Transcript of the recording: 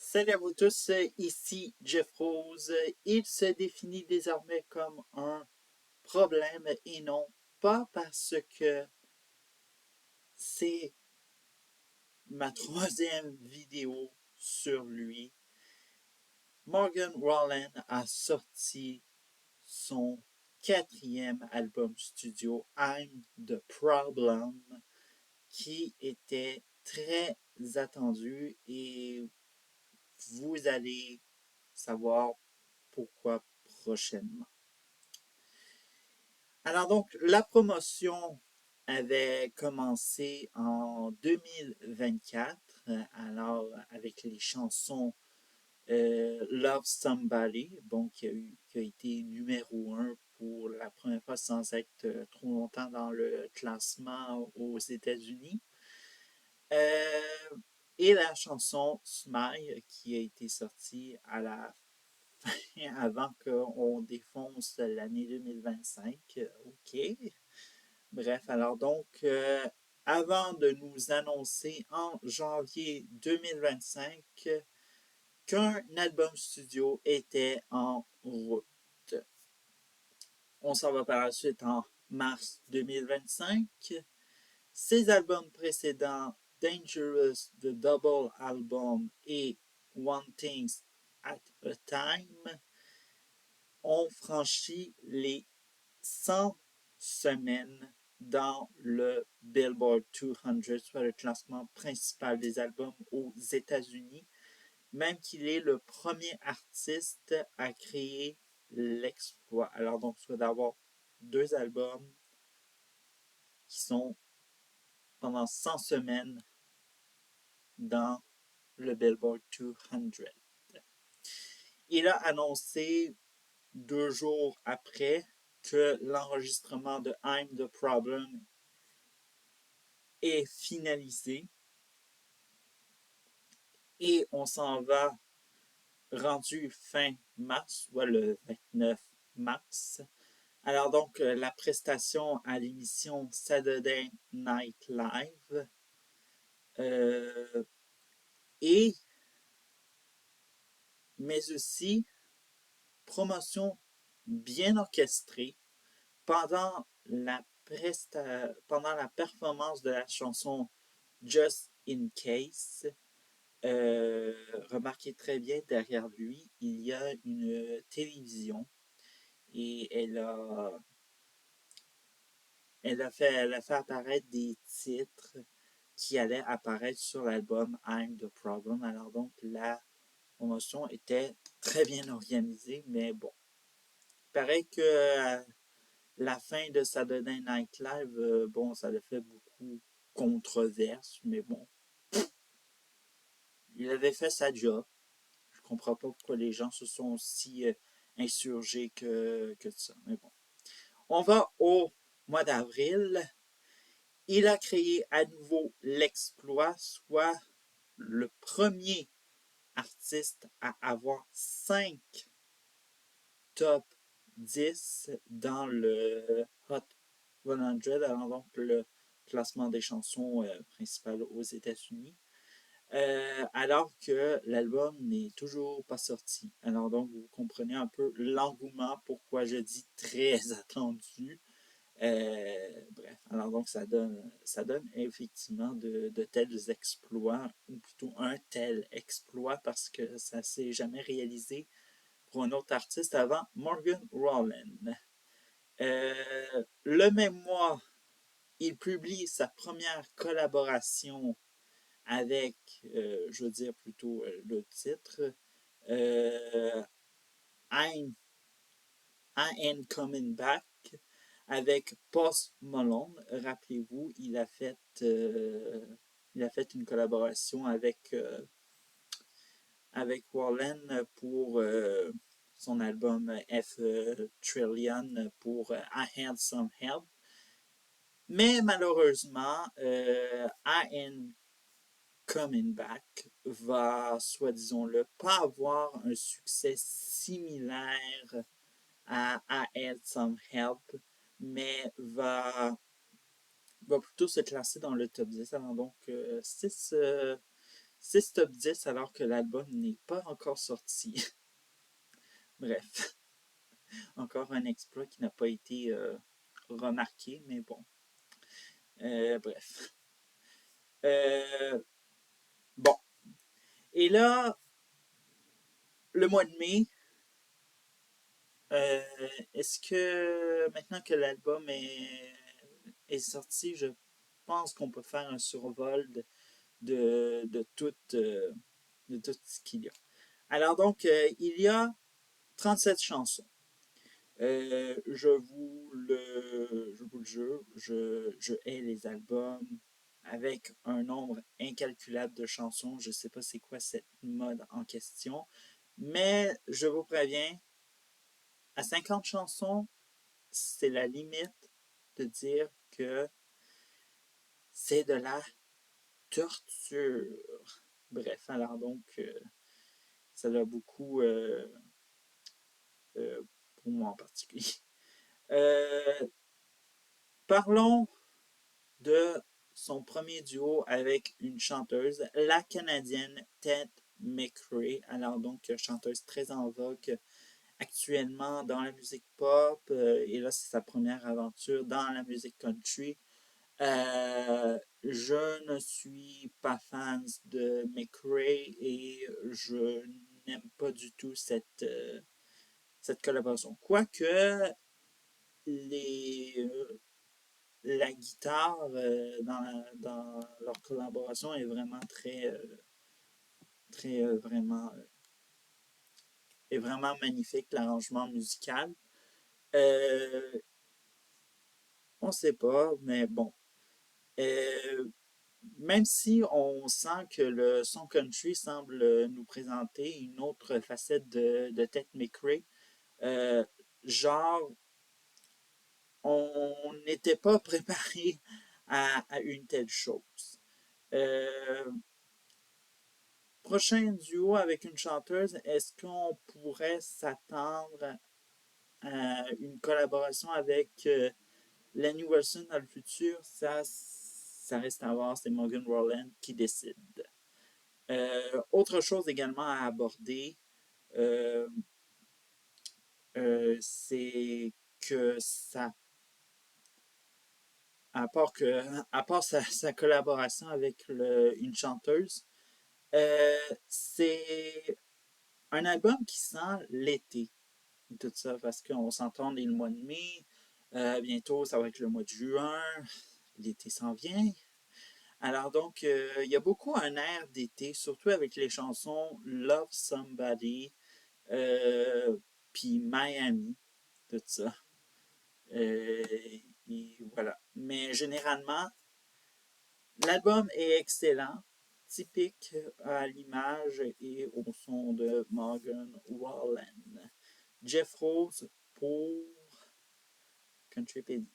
Salut à vous tous, ici Jeff Rose. Il se définit désormais comme un problème et non pas parce que c'est ma troisième vidéo sur lui. Morgan Wallen a sorti son quatrième album studio, I'm the Problem, qui était très attendu et vous allez savoir pourquoi prochainement. Alors donc, la promotion avait commencé en 2024, alors avec les chansons Love Somebody, bon, qui a été numéro un pour la première fois sans être trop longtemps dans le classement aux États-Unis. Euh, et la chanson Smile qui a été sortie à la avant qu'on défonce l'année 2025. OK. Bref, alors donc, avant de nous annoncer en janvier 2025 qu'un album studio était en route. On s'en va par la suite en mars 2025. Ses albums précédents, Dangerous, The Double Album et One Things at a Time, ont franchi les 100 semaines dans le Billboard 200, soit le classement principal des albums aux États-Unis, même qu'il est le premier artiste à créer l'exploit. Alors donc, soit d'avoir deux albums qui sont pendant 100 semaines dans le Billboard 200. Il a annoncé 2 jours après que l'enregistrement de I'm the Problem est finalisé et on s'en va rendu fin mars, soit le 29 mars. Alors donc, la prestation à l'émission Saturday Night Live euh, et mais aussi promotion bien orchestrée pendant pendant la performance de la chanson Just in Case. Remarquez très bien derrière lui, il y a une télévision et elle a fait apparaître des titres qui allaient apparaître sur l'album I'm the Problem. Alors donc la promotion était très bien organisée, mais bon. Il paraît que la fin de Saturday Night Live, bon, ça a fait beaucoup controverse, mais bon. Il avait fait sa job. Je comprends pas pourquoi les gens se sont aussi insurgés que ça. Mais bon. On va au mois d'avril. Il a créé à nouveau l'exploit, soit le premier artiste à avoir 5 top 10 dans le Hot 100, alors donc le classement des chansons principales aux États-Unis. Alors que l'album n'est toujours pas sorti. Alors donc, vous comprenez un peu l'engouement, pourquoi je dis très attendu. Bref, alors donc ça donne effectivement de tels exploits, ou plutôt un tel exploit, parce que ça s'est jamais réalisé pour un autre artiste avant Morgan Wallen. Le même mois, il publie sa première collaboration avec, je veux dire plutôt le titre, I Ain't Coming Back avec Post Malone. Rappelez-vous, il a fait une collaboration avec Wallen pour son album F Trillion pour I Had Some Help. Mais malheureusement, I Ain't Coming Back va, soi-disant-le, pas avoir un succès similaire à I Had Some Help, mais va plutôt se classer dans le top 10. Alors donc, 6 6 top 10 alors que l'album n'est pas encore sorti. Bref, encore un exploit qui n'a pas été remarqué, mais bon. Bref. Bon. Et là, le mois de mai, est-ce que maintenant que l'album est sorti, je pense qu'on peut faire un survol de de tout ce qu'il y a. Alors donc, il y a 37 chansons. Je vous le jure, je hais les albums avec un nombre incalculable de chansons. Je ne sais pas c'est quoi cette mode en question, mais je vous préviens, à 50 chansons, c'est la limite de dire que c'est de la torture. Bref, alors donc, ça a beaucoup pour moi en particulier. Euh, Parlons de son premier duo avec une chanteuse, la Canadienne Ted McRae. Alors donc, chanteuse très en vogue actuellement dans la musique pop. Et là, c'est sa première aventure dans la musique country. Je ne suis pas fan de McRae et je n'aime pas du tout cette collaboration. Quoique les, la guitare dans leur collaboration est vraiment très est vraiment magnifique, l'arrangement musical. Euh, on ne sait pas, mais bon. Euh, Même si on sent que le son country semble nous présenter une autre facette de Ted McRae, euh, genre, on n'était pas préparé à une telle chose. Euh, Prochain duo avec une chanteuse, est-ce qu'on pourrait s'attendre à une collaboration avec Lenny Wilson dans le futur? Ça reste à voir, c'est Morgan Wallen qui décide. Autre chose également à aborder, euh, c'est que à part sa collaboration avec une chanteuse, c'est un album qui sent l'été. Tout ça, parce qu'on s'entend le mois de mai. Bientôt, ça va être le mois de juin. L'été s'en vient. Alors donc, il y a beaucoup un air d'été, surtout avec les chansons Love Somebody, puis Miami, tout ça. Et voilà. Mais généralement, l'album est excellent, typique à l'image et au son de Morgan Wallen. Jeff Rose pour Country PD.